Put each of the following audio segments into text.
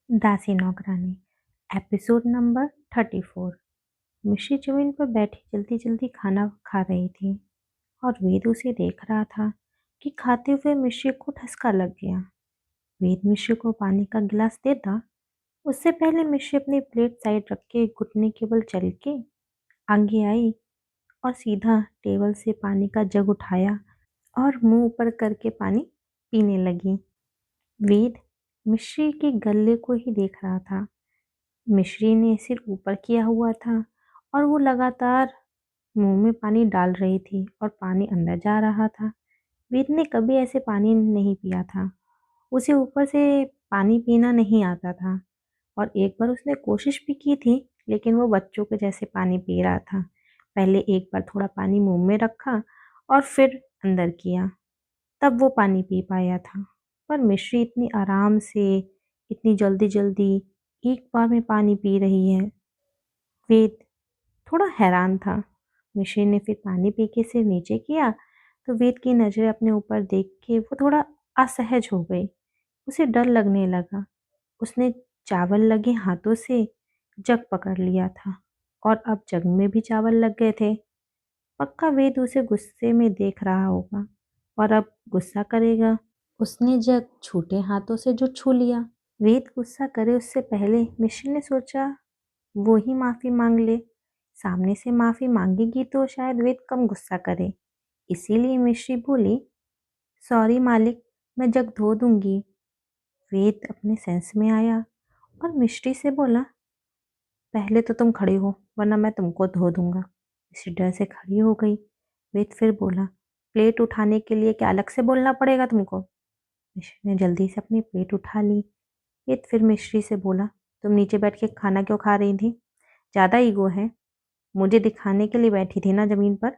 दासी नौकरानी episode number 34। मिश्री जमीन पर बैठी जल्दी जल्दी खाना खा रही थी और वेद उसे देख रहा था कि खाते हुए मिश्री को ठसका लग गया। वेद मिश्री को पानी का गिलास देता उससे पहले मिश्री अपनी प्लेट साइड रख के घुटने के बल चल के आगे आई और सीधा टेबल से पानी का जग उठाया और मुंह ऊपर करके पानी पीने लगी। वेद मिश्री के गले को ही देख रहा था। मिश्री ने सिर ऊपर किया हुआ था और वो लगातार मुंह में पानी डाल रही थी और पानी अंदर जा रहा था। वेद ने कभी ऐसे पानी नहीं पिया था। उसे ऊपर से पानी पीना नहीं आता था और एक बार उसने कोशिश भी की थी, लेकिन वो बच्चों के जैसे पानी पी रहा था। पहले एक बार थोड़ा पानी मुंह में रखा और फिर अंदर किया, तब वो पानी पी पाया था। पर मिश्री इतनी आराम से, इतनी जल्दी जल्दी एक बार में पानी पी रही है। वेद थोड़ा हैरान था। मिश्री ने फिर पानी पी के सिर नीचे किया तो वेद की नजरें अपने ऊपर देख के वो थोड़ा असहज हो गई। उसे डर लगने लगा। उसने चावल लगे हाथों से जग पकड़ लिया था और अब जग में भी चावल लग गए थे। पक्का वेद उसे गुस्से में देख रहा होगा और अब गुस्सा करेगा। उसने जग छोटे हाथों से जो छू लिया। वेद गुस्सा करे उससे पहले मिश्री ने सोचा वो ही माफी मांग ले। सामने से माफी मांगेगी तो शायद वेद कम गुस्सा करे। इसीलिए मिश्री बोली, सॉरी मालिक, मैं जग धो दूंगी। वेद अपने सेंस में आया और मिश्री से बोला, पहले तो तुम खड़ी हो वरना मैं तुमको धो दूंगा। मिश्री डर से खड़ी हो गई। वेद फिर बोला, प्लेट उठाने के लिए क्या अलग से बोलना पड़ेगा तुमको? मिश्री ने जल्दी से अपनी प्लेट उठा ली। वेद फिर मिश्री से बोला, तुम नीचे बैठ के खाना क्यों खा रही थी? ज़्यादा ईगो है? मुझे दिखाने के लिए बैठी थी ना जमीन पर?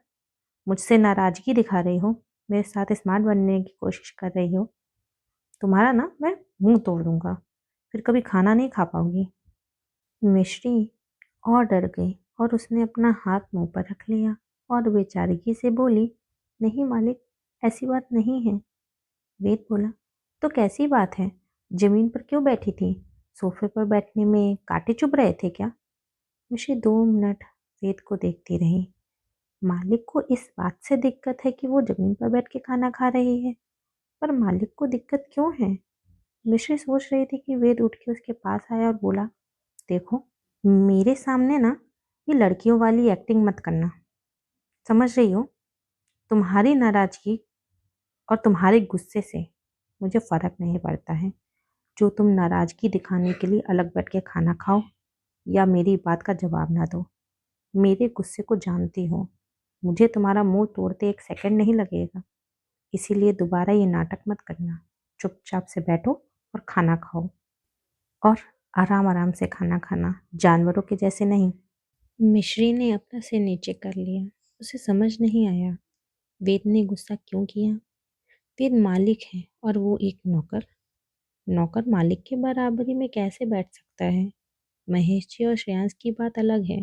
मुझसे नाराजगी दिखा रही हो? मेरे साथ स्मार्ट बनने की कोशिश कर रही हो? तुम्हारा ना मैं मुंह तोड़ दूंगा, फिर कभी खाना नहीं खा पाओगी। मिश्री और डर गई और उसने अपना हाथ मुंह पर रख लिया और बेचारगी से बोली, नहीं मालिक, ऐसी बात नहीं है। वेद बोला, तो कैसी बात है? जमीन पर क्यों बैठी थी? सोफे पर बैठने में कांटे चुभ रहे थे क्या? मिश्री 2 मिनट वेद को देखती रही। मालिक को इस बात से दिक्कत है कि वो जमीन पर बैठ के खाना खा रही है, पर मालिक को दिक्कत क्यों है? मिश्री सोच रही थी कि वेद उठ के उसके पास आया और बोला, देखो, मेरे सामने ना ये लड़कियों वाली एक्टिंग मत करना। समझ रही हो? तुम्हारी नाराजगी और तुम्हारे गुस्से से मुझे फर्क नहीं पड़ता है। जो तुम नाराजगी दिखाने के लिए अलग बैठ के खाना खाओ या मेरी बात का जवाब ना दो। मेरे गुस्से को जानती हो। मुझे तुम्हारा मुंह तोड़ते 1 सेकंड नहीं लगेगा। इसीलिए दोबारा ये नाटक मत करना। चुपचाप से बैठो और खाना खाओ, और आराम आराम से खाना खाना, जानवरों के जैसे नहीं। मिश्री ने अपना सिर नीचे कर लिया। उसे समझ नहीं आया वेद ने गुस्सा क्यों किया। वेद मालिक है और वो एक नौकर। नौकर मालिक के बराबरी में कैसे बैठ सकता है? महेश जी और श्रेयांश की बात अलग है।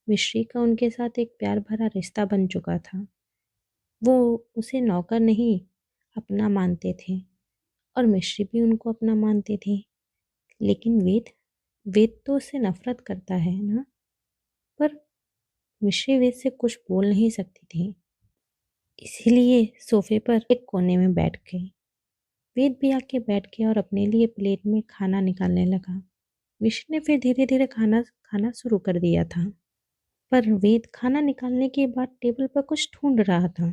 मिश्री का उनके साथ एक प्यार भरा रिश्ता बन चुका था। वो उसे नौकर नहीं, अपना मानते थे और मिश्री भी उनको अपना मानती थी। लेकिन वेद, वेद तो उससे नफरत करता है ना। पर मिश्री वेद से कुछ बोल नहीं सकती थी, इसीलिए सोफे पर एक कोने में बैठ गई। वेद भी आके बैठ गया और अपने लिए प्लेट में खाना निकालने लगा। मिश्री ने फिर धीरे धीरे खाना खाना शुरू कर दिया था। पर वेद खाना निकालने के बाद टेबल पर कुछ ढूंढ रहा था।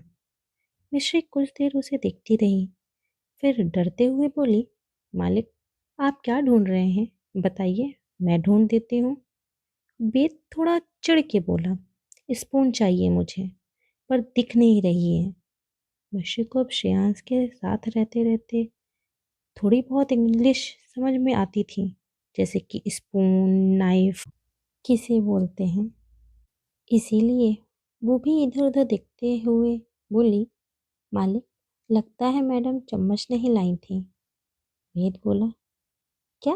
मिश्री कुछ देर उसे देखती रही, फिर डरते हुए बोली, मालिक, आप क्या ढूंढ रहे हैं? बताइए, मैं ढूंढ देती हूँ। वेद थोड़ा चिढ़ के बोला, स्पून चाहिए मुझे, पर दिख नहीं रही है। मिश्री को अब श्रेयांश के साथ रहते रहते थोड़ी बहुत इंग्लिश समझ में आती थी, जैसे कि स्पून, नाइफ किसे बोलते हैं। इसीलिए वो भी इधर उधर देखते हुए बोली, मालिक, लगता है मैडम चम्मच नहीं लाई थी। वेद बोला, क्या?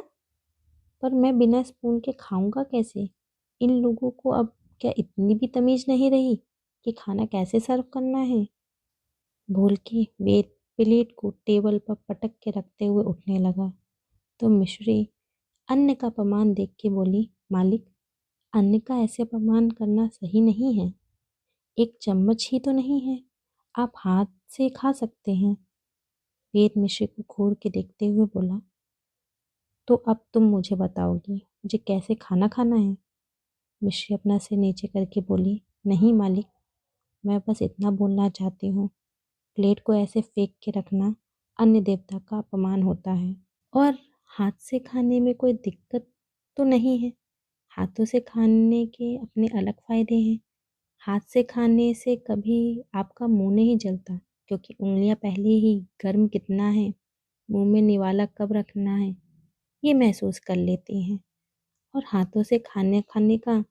पर मैं बिना स्पून के खाऊंगा कैसे? इन लोगों को अब क्या इतनी भी तमीज नहीं रही कि खाना कैसे सर्व करना है? बोल के वेद प्लेट को टेबल पर पटक के रखते हुए उठने लगा तो मिश्री अन्न का अपमान देख के बोली, मालिक, अन्न का ऐसे अपमान करना सही नहीं है। एक चम्मच ही तो नहीं है, आप हाथ से खा सकते हैं। वेद मिश्री को घूर के देखते हुए बोला, तो अब तुम मुझे बताओगी मुझे कैसे खाना खाना है? मिश्री अपना सिर नीचे करके बोली, नहीं मालिक, मैं बस इतना बोलना चाहती हूँ, प्लेट को ऐसे फेंक के रखना अन्य देवता का अपमान होता है। और हाथ से खाने में कोई दिक्कत तो नहीं है। हाथों से खाने के अपने अलग फायदे हैं। हाथ से खाने से कभी आपका मुंह नहीं जलता, क्योंकि उंगलियां पहले ही गर्म कितना है, मुंह में निवाला कब रखना है, ये महसूस कर लेती हैं। और हाथों से खाने खाने का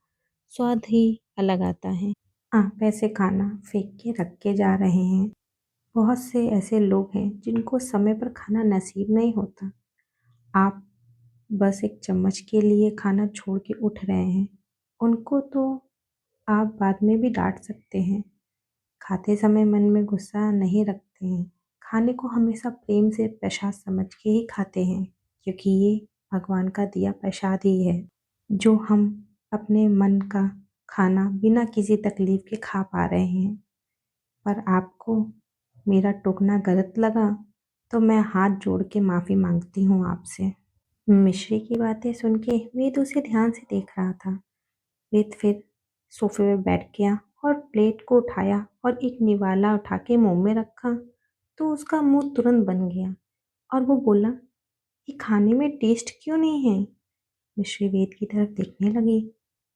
स्वाद ही अलग आता है। आप ऐसे खाना फेंक के रख के जा रहे हैं। बहुत से ऐसे लोग हैं जिनको समय पर खाना नसीब नहीं होता। आप बस एक चम्मच के लिए खाना छोड़ के उठ रहे हैं। उनको तो आप बाद में भी डांट सकते हैं। खाते समय मन में गुस्सा नहीं रखते हैं। खाने को हमेशा प्रेम से प्रसाद समझ के ही खाते हैं, क्योंकि ये भगवान का दिया प्रसाद ही है, जो हम अपने मन का खाना बिना किसी तकलीफ के खा पा रहे हैं। पर आपको मेरा टोकना गलत लगा तो मैं हाथ जोड़ के माफ़ी मांगती हूँ आपसे। मिश्री की बातें सुन के वेद उसे ध्यान से देख रहा था। वेद फिर सोफे में बैठ गया और प्लेट को उठाया और एक निवाला उठा के मुंह में रखा, तो उसका मुंह तुरंत बन गया और वो बोला, ये खाने में टेस्ट क्यों नहीं है? मिश्री वेद की तरफ देखने लगी।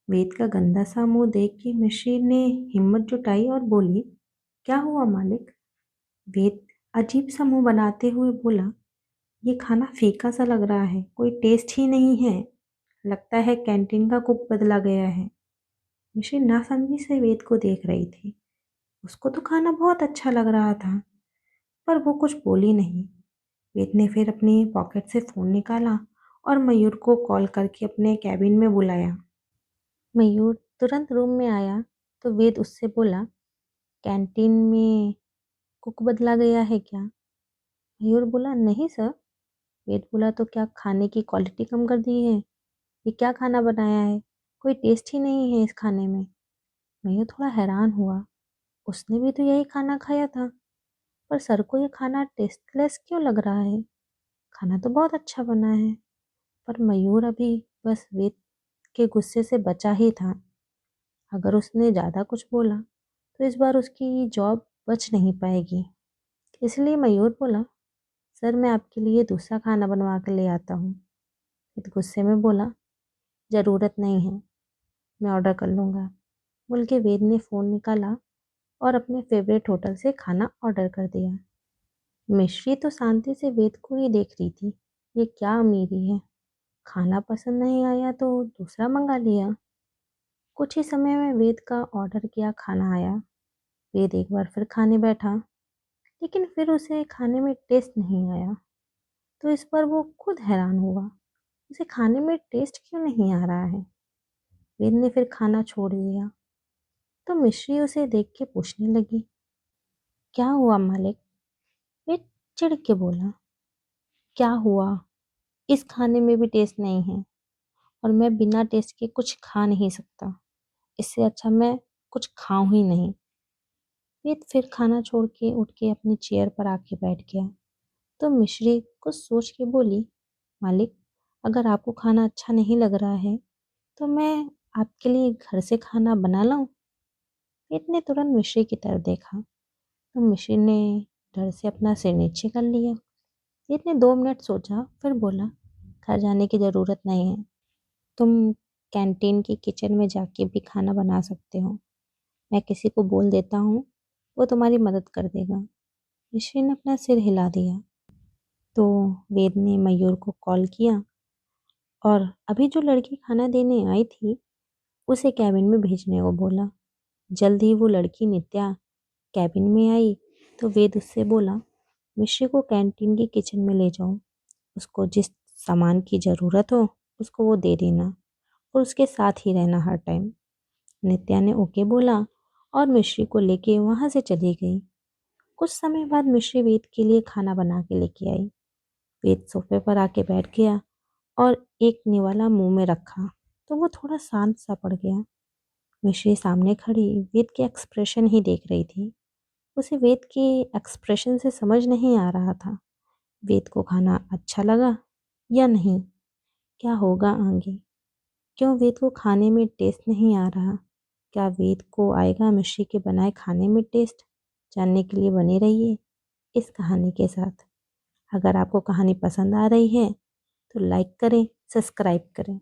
वेद का गंदा सा मुंह देख के मिश्री ने हिम्मत जुटाई और बोली, क्या हुआ मालिक? वेद अजीब सा मुंह बनाते हुए बोला, ये खाना फीका सा लग रहा है, कोई टेस्ट ही नहीं है। लगता है कैंटीन का कुक बदला गया है। मिश्री नासमझी से वेद को देख रही थी। उसको तो खाना बहुत अच्छा लग रहा था, पर वो कुछ बोली नहीं। वेद ने फिर अपनी पॉकेट से फ़ोन निकाला और मयूर को कॉल करके अपने कैबिन में बुलाया। मयूर तुरंत रूम में आया तो वेद उससे बोला, कैंटीन में कुक बदला गया है क्या? मयूर बोला, नहीं सर। वेद बोला, तो क्या खाने की क्वालिटी कम कर दी है? ये क्या खाना बनाया है? कोई टेस्ट ही नहीं है इस खाने में। मयूर थोड़ा हैरान हुआ। उसने भी तो यही खाना खाया था, पर सर को ये खाना टेस्टलेस क्यों लग रहा है? खाना तो बहुत अच्छा बना है। पर मयूर अभी बस वेद के गुस्से से बचा ही था। अगर उसने ज़्यादा कुछ बोला तो इस बार उसकी जॉब बच नहीं पाएगी। इसलिए मयूर बोला, सर मैं आपके लिए दूसरा खाना बनवा कर ले आता हूँ। वेद गुस्से में बोला, ज़रूरत नहीं है, मैं ऑर्डर कर लूँगा। बोल के वेद ने फ़ोन निकाला और अपने फेवरेट होटल से खाना ऑर्डर कर दिया। मिश्री तो शांति से वेद को ही देख रही थी। ये क्या अमीरी है, खाना पसंद नहीं आया तो दूसरा मंगा लिया। कुछ ही समय में वेद का ऑर्डर किया खाना आया। वेद एक बार फिर खाने बैठा, लेकिन फिर उसे खाने में टेस्ट नहीं आया। तो इस पर वो खुद हैरान हुआ, उसे खाने में टेस्ट क्यों नहीं आ रहा है। वेद ने फिर खाना छोड़ दिया तो मिश्री उसे देख के पूछने लगी, क्या हुआ मालिक? वेद चिढ़ के बोला, क्या हुआ, इस खाने में भी टेस्ट नहीं है और मैं बिना टेस्ट के कुछ खा नहीं सकता। इससे अच्छा मैं कुछ खाऊं ही नहीं। वेद फिर खाना छोड़ के उठ के अपनी चेयर पर आके बैठ गया। तो मिश्री कुछ सोच के बोली, मालिक, अगर आपको खाना अच्छा नहीं लग रहा है तो मैं आपके लिए घर से खाना बना लाऊं? वेद ने तुरंत मिश्री की तरफ देखा तो मिश्री ने डर से अपना सिर नीचे कर लिया। वेद ने 2 मिनट सोचा, फिर बोला, घर जाने की ज़रूरत नहीं है। तुम कैंटीन की किचन में जाके भी खाना बना सकते हो। मैं किसी को बोल देता हूँ, वो तुम्हारी मदद कर देगा। ऋषि ने अपना सिर हिला दिया। तो वेद ने मयूर को कॉल किया और अभी जो लड़की खाना देने आई थी उसे कैबिन में भेजने को बोला। जल्द ही वो लड़की नित्या कैबिन में आई तो वेद उससे बोला, मिश्री को कैंटीन की किचन में ले जाओ। उसको जिस सामान की ज़रूरत हो उसको वो दे देना और उसके साथ ही रहना हर टाइम। नित्या ने ओके बोला और मिश्री को लेके वहाँ से चली गई। कुछ समय बाद मिश्री वेद के लिए खाना बना के लेके आई। वेद सोफे पर आके बैठ गया और एक निवाला मुंह में रखा तो वो थोड़ा शांत सा पड़ गया। मिश्री सामने खड़ी वेद के एक्सप्रेशन ही देख रही थी। उसे वेद के एक्सप्रेशन से समझ नहीं आ रहा था वेद को खाना अच्छा लगा या नहीं। क्या होगा आगे? क्यों वेद को खाने में टेस्ट नहीं आ रहा? क्या वेद को आएगा मिश्री के बनाए खाने में टेस्ट? जानने के लिए बने रहिए इस कहानी के साथ। अगर आपको कहानी पसंद आ रही है तो लाइक करें, सब्सक्राइब करें।